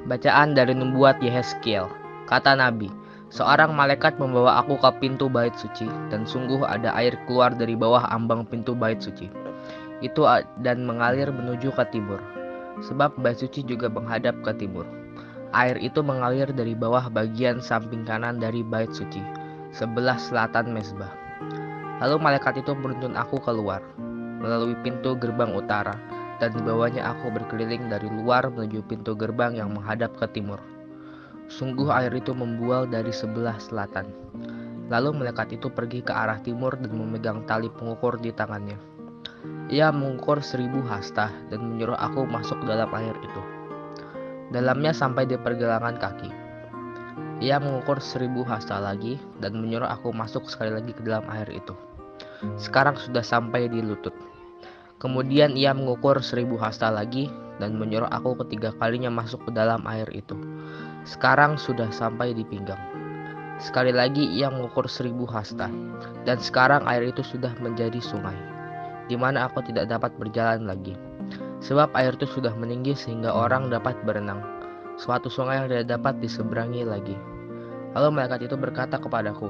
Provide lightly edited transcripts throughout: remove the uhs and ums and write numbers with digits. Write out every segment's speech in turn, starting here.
Bacaan dari Nubuat Yehezkiel. Kata Nabi, seorang malaikat membawa aku ke pintu bait suci, dan sungguh ada air keluar dari bawah ambang pintu bait suci. Dan mengalir menuju ke timur, sebab bait suci juga menghadap ke timur. Air itu mengalir dari bawah bagian samping kanan dari bait suci, sebelah selatan mezbah. Lalu malaikat itu menuntun aku keluar, melalui pintu gerbang utara, dan dibawanya aku berkeliling dari luar menuju pintu gerbang yang menghadap ke timur. Sungguh air itu membual dari sebelah selatan. Lalu malaikat itu pergi ke arah timur dan memegang tali pengukur di tangannya. Ia mengukur 1000 hasta dan menyuruh aku masuk dalam air itu. Dalamnya sampai di pergelangan kaki. Ia mengukur 1000 hasta lagi dan menyuruh aku masuk sekali lagi ke dalam air itu. Sekarang sudah sampai di lutut. Kemudian ia mengukur 1000 hasta lagi dan menyuruh aku ketiga kalinya masuk ke dalam air itu. Sekarang sudah sampai di pinggang. Sekali lagi ia mengukur 1000 hasta, dan sekarang air itu sudah menjadi sungai, di mana aku tidak dapat berjalan lagi, sebab air itu sudah meninggi sehingga orang dapat berenang, suatu sungai yang tidak dapat diseberangi lagi. Lalu malaikat itu berkata kepadaku,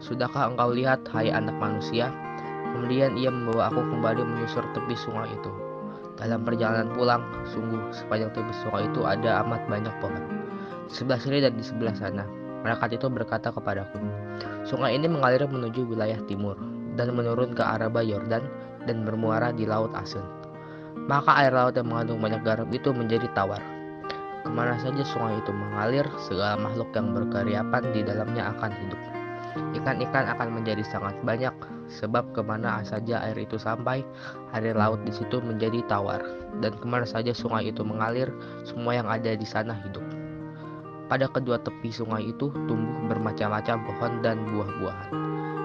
sudahkah engkau lihat, hai anak manusia? Kemudian ia membawa aku kembali menyusur tepi sungai itu. Dalam perjalanan pulang, sungguh sepanjang tepi sungai itu ada amat banyak pohon, di sebelah sini dan di sebelah sana. Malaikat itu berkata kepadaku, sungai ini mengalir menuju wilayah timur, dan menurun ke Araba Yordan, dan bermuara di Laut Asin. Maka air laut yang mengandung banyak garam itu menjadi tawar. Kemana saja sungai itu mengalir, segala makhluk yang berkeriapan di dalamnya akan hidup. Ikan-ikan akan menjadi sangat banyak, sebab kemana saja air itu sampai, air laut di situ menjadi tawar, dan kemana saja sungai itu mengalir, semua yang ada di sana hidup. Pada kedua tepi sungai itu tumbuh bermacam-macam pohon dan buah-buahan,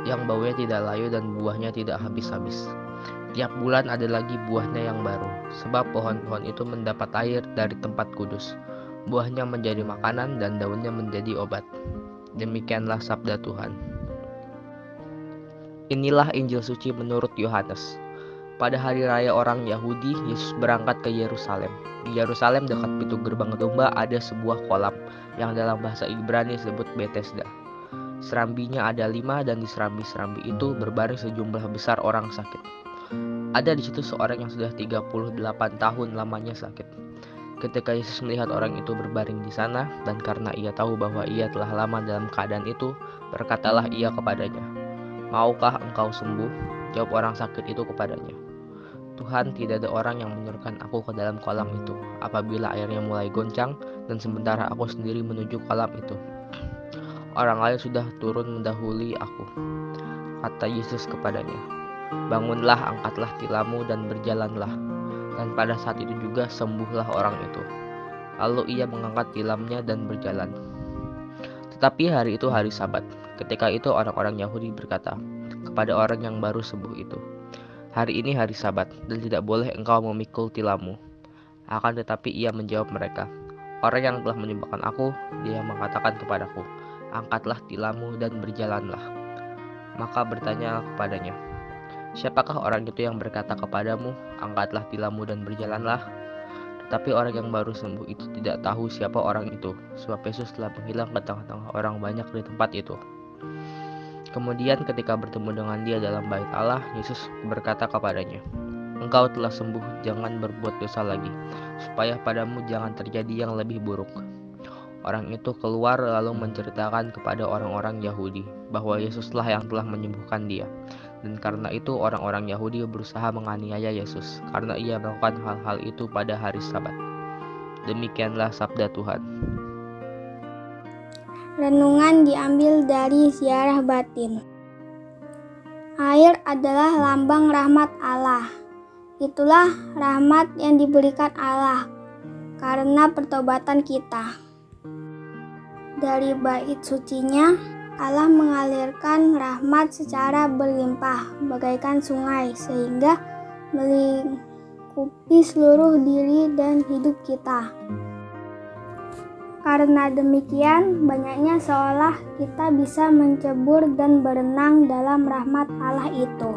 yang baunya tidak layu dan buahnya tidak habis-habis. Tiap bulan ada lagi buahnya yang baru, sebab pohon-pohon itu mendapat air dari tempat kudus. Buahnya menjadi makanan dan daunnya menjadi obat. Demikianlah sabda Tuhan. Inilah Injil suci menurut Yohanes. Pada hari raya orang Yahudi, Yesus berangkat ke Yerusalem. Di Yerusalem dekat pintu gerbang domba ada sebuah kolam yang dalam bahasa Ibrani disebut Betesda. Serambinya ada 5 dan di serambi-serambi itu berbaring sejumlah besar orang sakit. Ada di situ seorang yang sudah 38 tahun lamanya sakit. Ketika Yesus melihat orang itu berbaring di sana, dan karena ia tahu bahwa ia telah lama dalam keadaan itu, berkatalah ia kepadanya, maukah engkau sembuh? Jawab orang sakit itu kepadanya, Tuhan, tidak ada orang yang menyurutkan aku ke dalam kolam itu, apabila airnya mulai goncang, dan sementara aku sendiri menuju kolam itu. Orang lain sudah turun mendahului aku. Kata Yesus kepadanya, bangunlah, angkatlah tilammu dan berjalanlah. Dan pada saat itu juga sembuhlah orang itu. Lalu ia mengangkat tilamnya dan berjalan. Tetapi hari itu hari Sabat. Ketika itu orang-orang Yahudi berkata kepada orang yang baru sembuh itu, hari ini hari Sabat dan tidak boleh engkau memikul tilammu. Akan tetapi ia menjawab mereka, orang yang telah menyembuhkan aku, dia mengatakan kepadaku, angkatlah tilammu dan berjalanlah. Maka bertanya kepadanya, siapakah orang itu yang berkata kepadamu, angkatlah tilammu dan berjalanlah? Tetapi orang yang baru sembuh itu tidak tahu siapa orang itu, sebab Yesus telah menghilang ke tengah-tengah orang banyak di tempat itu. Kemudian ketika bertemu dengan dia dalam bait Allah, Yesus berkata kepadanya, engkau telah sembuh, jangan berbuat dosa lagi, supaya padamu jangan terjadi yang lebih buruk. Orang itu keluar lalu menceritakan kepada orang-orang Yahudi bahwa Yesuslah yang telah menyembuhkan dia. Dan karena itu orang-orang Yahudi berusaha menganiaya Yesus karena ia melakukan hal-hal itu pada hari Sabat. Demikianlah sabda Tuhan. Renungan diambil dari Ziarah Batin. Air adalah lambang rahmat Allah. Itulah rahmat yang diberikan Allah karena pertobatan kita. Dari bait sucinya, Allah mengalirkan rahmat secara berlimpah bagaikan sungai sehingga melingkupi seluruh diri dan hidup kita. Karena demikian, banyaknya seolah kita bisa mencebur dan berenang dalam rahmat Allah itu.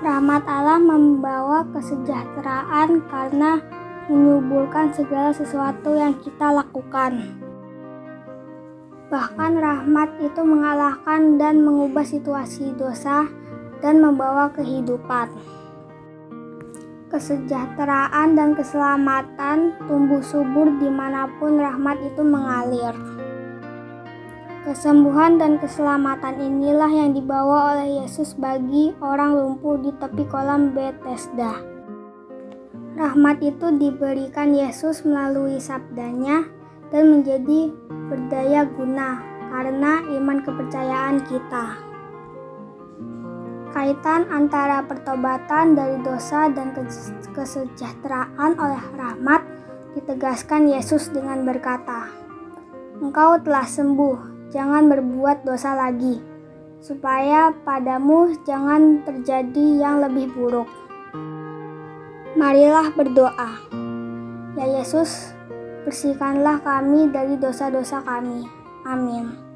Rahmat Allah membawa kesejahteraan karena menyuburkan segala sesuatu yang kita lakukan. Bahkan rahmat itu mengalahkan dan mengubah situasi dosa dan membawa kehidupan. Kesejahteraan dan keselamatan tumbuh subur dimanapun rahmat itu mengalir. Kesembuhan dan keselamatan inilah yang dibawa oleh Yesus bagi orang lumpuh di tepi kolam Bethesda. Rahmat itu diberikan Yesus melalui sabdanya dan menjadi berdaya guna karena iman kepercayaan kita. Kaitan antara pertobatan dari dosa dan kesejahteraan oleh rahmat ditegaskan Yesus dengan berkata, "Engkau telah sembuh, jangan berbuat dosa lagi, supaya padamu jangan terjadi yang lebih buruk." Marilah berdoa. Ya Yesus, bersihkanlah kami dari dosa-dosa kami. Amin.